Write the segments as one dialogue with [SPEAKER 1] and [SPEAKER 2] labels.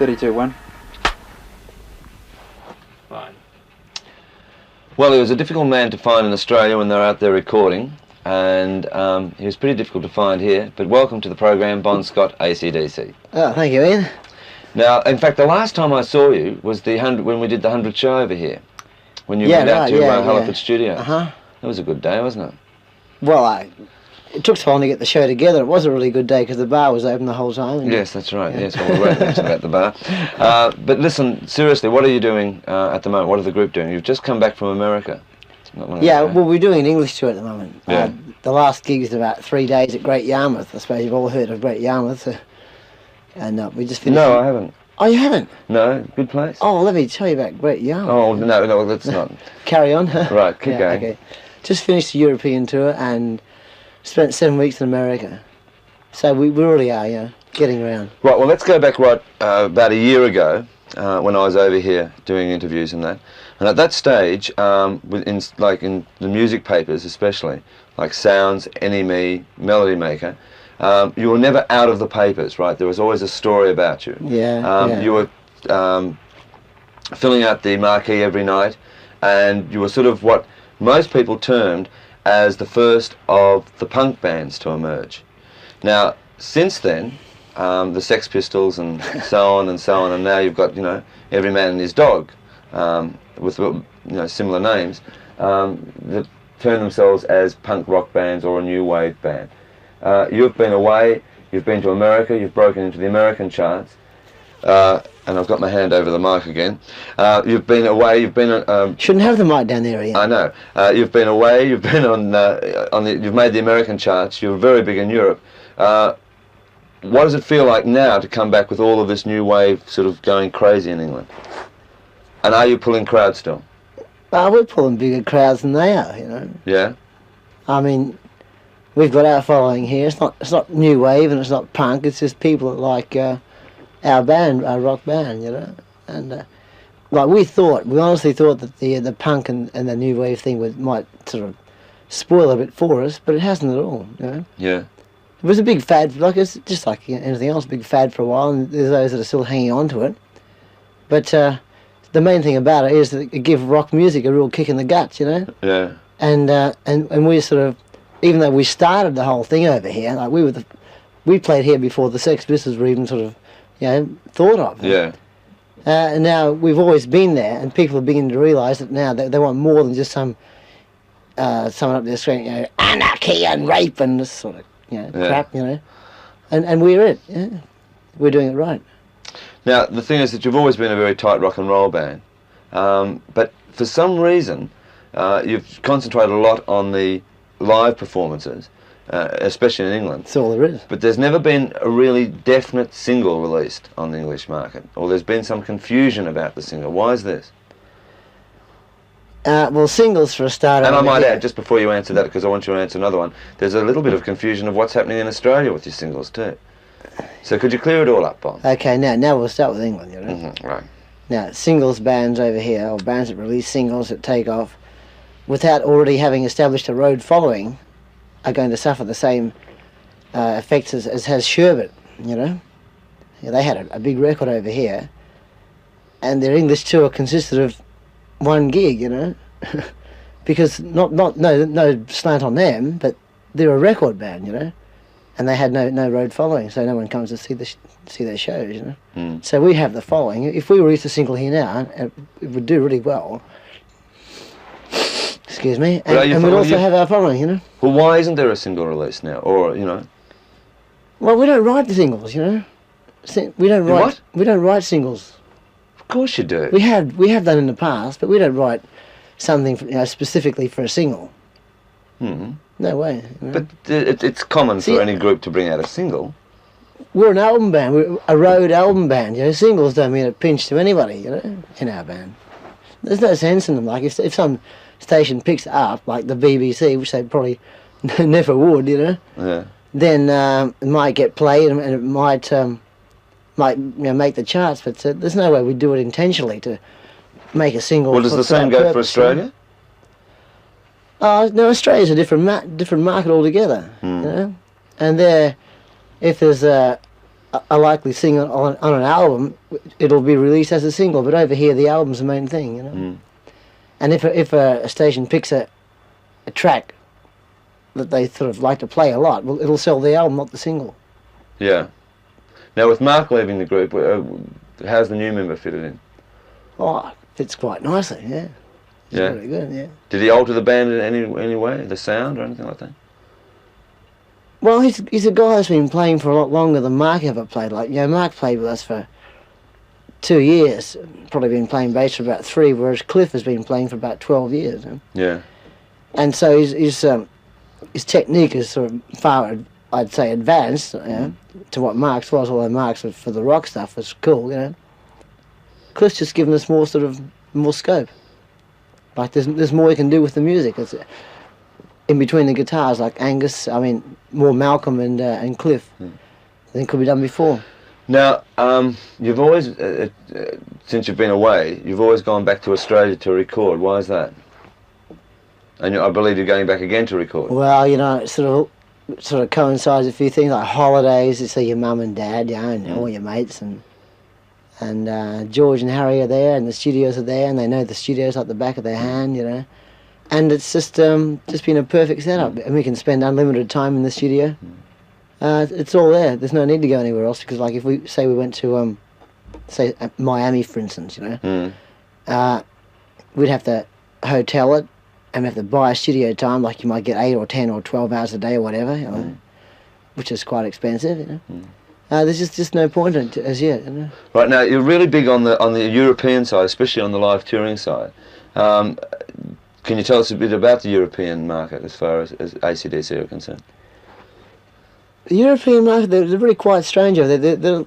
[SPEAKER 1] 32-1.
[SPEAKER 2] Fine.
[SPEAKER 3] Well, he was a difficult man to find in Australia when they were out there recording, and he was pretty difficult to find here. But welcome to the program, Bon Scott, AC/DC.
[SPEAKER 4] Oh, thank you, Ian.
[SPEAKER 3] Now, in fact, the last time I saw you was when we did the 100th show over here, when you went out to Halliford Studio. That was a good day, wasn't it?
[SPEAKER 4] Well, it took so long to get the show together. It was a really good day because the bar was open the whole time.
[SPEAKER 3] Yes, that's right. Yeah. Yes, well, we won't mention about the bar. But listen, seriously, what are you doing at the moment? What is the group doing? You've just come back from America.
[SPEAKER 4] Well, we're doing an English tour at the moment.
[SPEAKER 3] Yeah.
[SPEAKER 4] The last gig is about 3 days at Great Yarmouth. I suppose you've all heard of Great Yarmouth. And we just finished...
[SPEAKER 3] No, I haven't.
[SPEAKER 4] Oh, you haven't?
[SPEAKER 3] No? Good place?
[SPEAKER 4] Oh, let me tell you about Great Yarmouth.
[SPEAKER 3] Oh, no, let's not.
[SPEAKER 4] Carry on.
[SPEAKER 3] Right, keep going.
[SPEAKER 4] Okay. Just finished the European tour and spent 7 weeks in America. So we really are, getting around.
[SPEAKER 3] Right, well, let's go back about a year ago when I was over here doing interviews and that. And at that stage, in the music papers especially, like Sounds, NME, Melody Maker, you were never out of the papers, right? There was always a story about you.
[SPEAKER 4] Yeah.
[SPEAKER 3] You were filling out the marquee every night, and you were sort of what most people termed as the first of the punk bands to emerge. Now, since then, the Sex Pistols and so on, and now you've got, Every Man and His Dog, with similar names, that turn themselves as punk rock bands or a new wave band. You've been away, you've been to America, you've broken into the American charts, and I've got my hand over the mic again. You've been away, you've been on...
[SPEAKER 4] Shouldn't have the mic down there, Ian.
[SPEAKER 3] I know. You've been away, you've been you've made the American charts, you're very big in Europe. What does it feel like now to come back with all of this new wave sort of going crazy in England? And are you pulling crowds still?
[SPEAKER 4] We're pulling bigger crowds than they are,
[SPEAKER 3] Yeah?
[SPEAKER 4] I mean, we've got our following here. It's not new wave and it's not punk. It's just people that like our band, our rock band, And we honestly thought that the punk and the new wave thing might sort of spoil a bit for us, but it hasn't at all.
[SPEAKER 3] Yeah.
[SPEAKER 4] It was a big fad. It's just like anything else, a big fad for a while, and there's those that are still hanging on to it. But the main thing about it is that it gives rock music a real kick in the guts,
[SPEAKER 3] Yeah.
[SPEAKER 4] And we sort of, even though we started the whole thing over here, like we played here before the Sex Pistols were even sort of, thought of.
[SPEAKER 3] Yeah.
[SPEAKER 4] And now we've always been there, and people are beginning to realise that now they want more than just someone up there screaming, anarchy and rape and this sort of crap, and we're it. Yeah, we're doing it right.
[SPEAKER 3] Now the thing is that you've always been a very tight rock and roll band, but for some reason you've concentrated a lot on the live performances, especially in England.
[SPEAKER 4] That's all there is.
[SPEAKER 3] But there's never been a really definite single released on the English market, or there's been some confusion about the single. Why is this?
[SPEAKER 4] Well, singles for a start.
[SPEAKER 3] And I might add, just before you answer that, because I want you to answer another one, there's a little bit of confusion of what's happening in Australia with your singles too. So could you clear it all up, Bob?
[SPEAKER 4] Okay, now we'll start with England,
[SPEAKER 3] Right.
[SPEAKER 4] Now, singles bands over here, or bands that release singles that take off, without already having established a road following, are going to suffer the same effects as has Sherbet, Yeah, they had a big record over here, and their English tour consisted of one gig, because no slant on them, but they're a record band, and they had no road following, so no one comes to see their shows, So we have the following. If we release a single here now, it would do really well. Excuse me, and we'd also have our following,
[SPEAKER 3] Well, why isn't there a single release now, or
[SPEAKER 4] Well, we don't write the singles, We don't write.
[SPEAKER 3] What?
[SPEAKER 4] We don't write singles.
[SPEAKER 3] Of course you do.
[SPEAKER 4] We have done in the past, but we don't write something specifically for a single. No way.
[SPEAKER 3] But it's common for any group to bring out a single.
[SPEAKER 4] We're an album band. We're a road album band. Singles don't mean a pinch to anybody. In our band, there's no sense in them. Like if some station picks it up, like the BBC, which they probably never would,
[SPEAKER 3] Yeah.
[SPEAKER 4] Then it might get played and it might make the charts, but there's no way we do it intentionally to make a single.
[SPEAKER 3] Well, does the same go for Australia?
[SPEAKER 4] No, Australia's a different market altogether. And if there's a a likely single on an album, it'll be released as a single. But over here, the album's the main thing, you know.
[SPEAKER 3] Mm.
[SPEAKER 4] And if a station picks a track that they sort of like to play a lot, well, it'll sell the album, not the single.
[SPEAKER 3] Yeah. Now, with Mark leaving the group, how's the new member fitted in?
[SPEAKER 4] Oh, fits quite nicely, yeah. It's
[SPEAKER 3] Yeah.
[SPEAKER 4] really good, yeah.
[SPEAKER 3] Did he alter the band in any way, the sound or anything like that?
[SPEAKER 4] Well, he's a guy who's been playing for a lot longer than Mark ever played. Like, you know, Mark played with us for 2 years, probably been playing bass for about 3, whereas Cliff has been playing for about 12 years. You know?
[SPEAKER 3] Yeah.
[SPEAKER 4] And so his technique is sort of far, I'd say, advanced, you know, to what Mark's was, although Mark's for the rock stuff was cool, you know. Cliff's just given us more scope. Like, there's more you can do with the music. It's in between the guitars, like more Malcolm and Cliff than could be done before.
[SPEAKER 3] Now, you've always, since you've been away, you've always gone back to Australia to record. Why is that? And I believe you're going back again to record.
[SPEAKER 4] Well, you know, it sort of coincides with a few things, like holidays. You see your mum and dad, you know, and all your mates, and George and Harry are there, and the studios are there, and they know the studios like the back of their hand, you know. And it's just been a perfect setup, and we can spend unlimited time in the studio. It's all there. There's no need to go anywhere else, because, like, if we went to say Miami, for instance, you know, we'd have to hotel it, and we have to buy a studio time. Like, you might get 8 or 10 or 12 hours a day or whatever, you know, which is quite expensive, you know. There's just no point in it as yet, you know. Right,
[SPEAKER 3] now you're really big on the European side, especially on the live touring side. Can you tell us a bit about the European market as far as AC/DC are concerned?
[SPEAKER 4] The European market, they're really quite strange over there. There are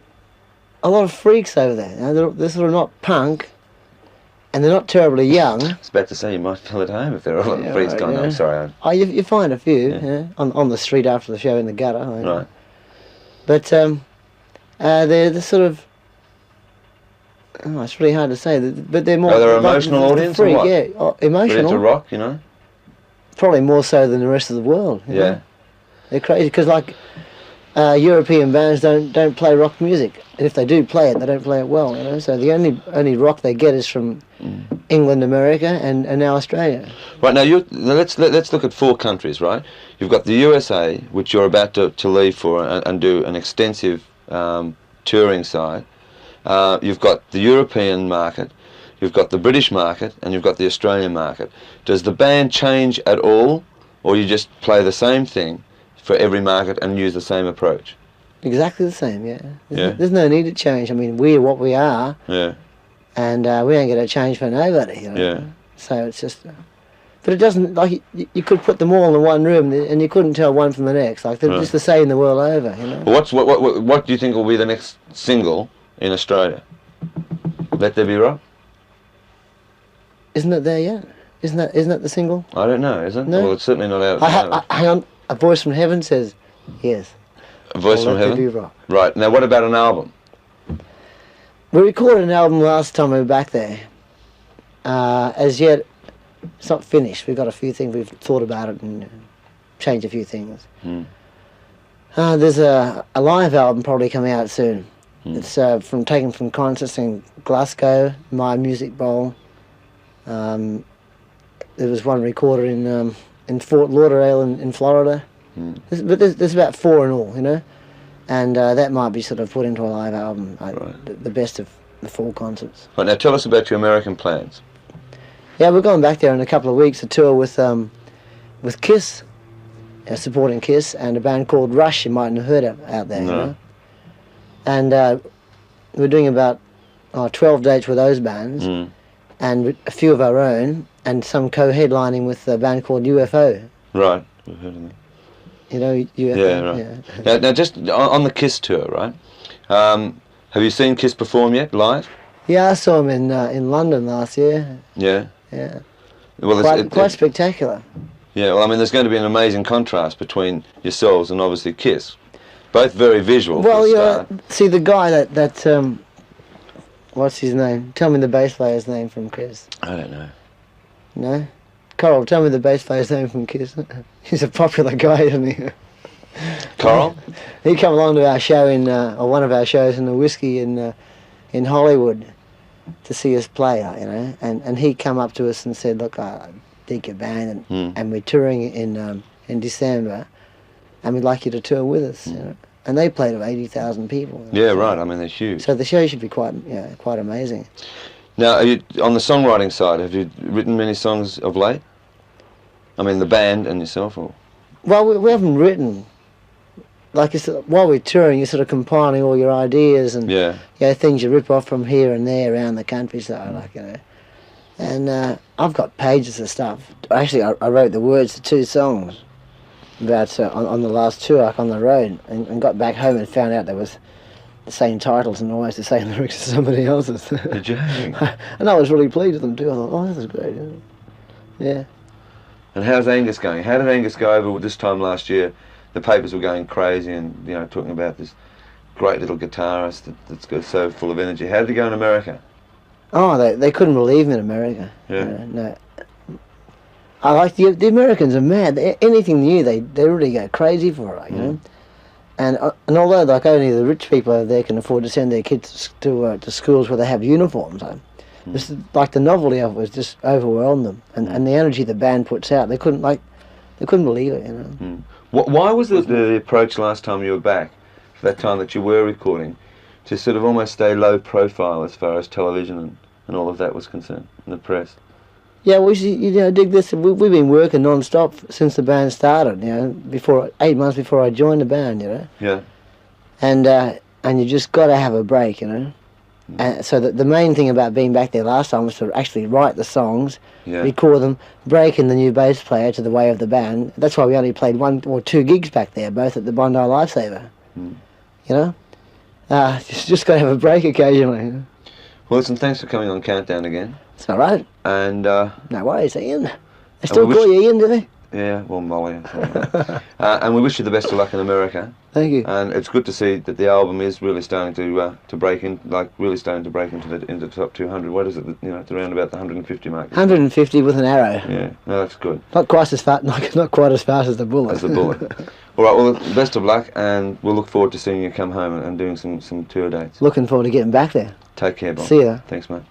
[SPEAKER 4] a lot of freaks over there. You know, they're sort of not punk, and they're not terribly young.
[SPEAKER 3] I was about to say, you might feel at home if there are a lot of freaks going on. I'm sorry.
[SPEAKER 4] Oh, you find a few, you know, on the street after the show in the gutter. You know.
[SPEAKER 3] Right.
[SPEAKER 4] But they're sort of, it's really hard to say, but they're more...
[SPEAKER 3] Are they an emotional audience
[SPEAKER 4] freak,
[SPEAKER 3] or what?
[SPEAKER 4] Yeah, emotional.
[SPEAKER 3] Ready to rock, you know?
[SPEAKER 4] Probably more so than the rest of the world. You know? They're crazy, because, like, European bands don't play rock music. And if they do play it, they don't play it well, you know? So the only rock they get is from England, America, and now Australia.
[SPEAKER 3] Right, now let's look at 4 countries, right? You've got the USA, which you're about to leave for and do an extensive touring side. You've got the European market, you've got the British market, and you've got the Australian market. Does the band change at all, or you just play the same thing for every market and use the same approach?
[SPEAKER 4] Exactly the same, yeah. There's no need to change. I mean, we're what we are, and we ain't going to change for nobody, you know.
[SPEAKER 3] Yeah.
[SPEAKER 4] So it's just... But it doesn't, like, you could put them all in one room and you couldn't tell one from the next. Like, they're just the same the world over, you know.
[SPEAKER 3] Well, what do you think will be the next single in Australia? Let There Be Rock?
[SPEAKER 4] Isn't it there yet? Isn't that the single?
[SPEAKER 3] I don't know, is it?
[SPEAKER 4] No.
[SPEAKER 3] Well, it's certainly not out.
[SPEAKER 4] Hang on, a voice from heaven says yes.
[SPEAKER 3] A voice from heaven?
[SPEAKER 4] Let There Be Rock.
[SPEAKER 3] Right, now what about an album?
[SPEAKER 4] We recorded an album last time we were back there. As yet, it's not finished. We've got a few things, we've thought about it and changed a few things. There's a live album probably coming out soon. It's taken from concerts in Glasgow, My Music Bowl. There was one recorded in Fort Lauderdale in Florida. But there's about 4 in all, you know. And that might be sort of put into a live album, the best of the 4 concerts.
[SPEAKER 3] Right, now tell us about your American plans.
[SPEAKER 4] Yeah, we're going back there in a couple of weeks to tour with Kiss, supporting Kiss, and a band called Rush. You mightn't have heard of out there, you know. And we're doing about 12 dates with those bands, and a few of our own, and some co-headlining with a band called UFO.
[SPEAKER 3] Right, we've heard of them.
[SPEAKER 4] You know UFO?
[SPEAKER 3] Yeah, right. Yeah. Now, just on the Kiss tour, right? Have you seen Kiss perform yet, live?
[SPEAKER 4] Yeah, I saw them in London last year.
[SPEAKER 3] Yeah?
[SPEAKER 4] Yeah.
[SPEAKER 3] Well,
[SPEAKER 4] quite spectacular.
[SPEAKER 3] Yeah, well, I mean, there's going to be an amazing contrast between yourselves and obviously Kiss. Both very visual.
[SPEAKER 4] Well, yeah. See, the guy that what's his name? Tell me the bass player's name from Kiss.
[SPEAKER 3] I don't know.
[SPEAKER 4] No? Coral, tell me the bass player's name from Kiss. He's a popular guy, isn't he?
[SPEAKER 3] Coral?
[SPEAKER 4] He'd come along to our show or one of our shows in the Whiskey in Hollywood to see us play, and he come up to us and said, "Look, I dig your band, and we're touring in December, and we'd like you to tour with us." And they played to 80,000 people.
[SPEAKER 3] Yeah, right. I mean, they're huge.
[SPEAKER 4] So the show should be quite amazing.
[SPEAKER 3] Now, on the songwriting side, have you written many songs of late? I mean, the band and yourself, or?
[SPEAKER 4] Well, we haven't written. Like, while we're touring, you're sort of compiling all your ideas and things you rip off from here and there around the countryside, And I've got pages of stuff. Actually, I wrote the words to 2 songs about on the last tour, on the road, and got back home and found out there was the same titles and almost the same lyrics as somebody else's.
[SPEAKER 3] Did you?
[SPEAKER 4] And I was really pleased with them too. I thought, oh, this is great. Yeah. And
[SPEAKER 3] how's Angus going? How did Angus go over this time last year? The papers were going crazy and, talking about this great little guitarist that's so full of energy. How did he go in America?
[SPEAKER 4] Oh, they couldn't believe him in America.
[SPEAKER 3] Yeah.
[SPEAKER 4] No. I like the Americans are mad. Anything new, they really go crazy for it, And although only the rich people over there can afford to send their kids to schools where they have uniforms, this the novelty of it was just overwhelmed them, and the energy the band puts out, they couldn't believe it,
[SPEAKER 3] Why was the approach last time you were back, for that time that you were recording, to sort of almost stay low profile as far as television and all of that was concerned, and the press?
[SPEAKER 4] Yeah, we dig this. We've been working non-stop since the band started. 8 months before I joined the band.
[SPEAKER 3] Yeah.
[SPEAKER 4] And you just got to have a break. And so the main thing about being back there last time was to actually write the songs, record them, break in the new bass player to the way of the band. That's why we only played 1 or 2 gigs back there, both at the Bondi Lifesaver. Just got to have a break occasionally.
[SPEAKER 3] Well, listen, thanks for coming on Countdown again.
[SPEAKER 4] It's all right.
[SPEAKER 3] And
[SPEAKER 4] no worries, Ian. They still call you Ian, do they?
[SPEAKER 3] Yeah, well, Molly. And we wish you the best of luck in America.
[SPEAKER 4] Thank you.
[SPEAKER 3] And it's good to see that the album is really starting to break in, really starting to break into the top 200. What is it? It's around about the 150 mark.
[SPEAKER 4] 150 with an arrow.
[SPEAKER 3] Yeah, no, that's good.
[SPEAKER 4] Not quite as fast. Not quite as fast as the bullet.
[SPEAKER 3] As the bullet. All right. Well, best of luck, and we'll look forward to seeing you come home and doing some tour dates.
[SPEAKER 4] Looking forward to getting back there.
[SPEAKER 3] Take care, Bob.
[SPEAKER 4] See ya.
[SPEAKER 3] Thanks, mate.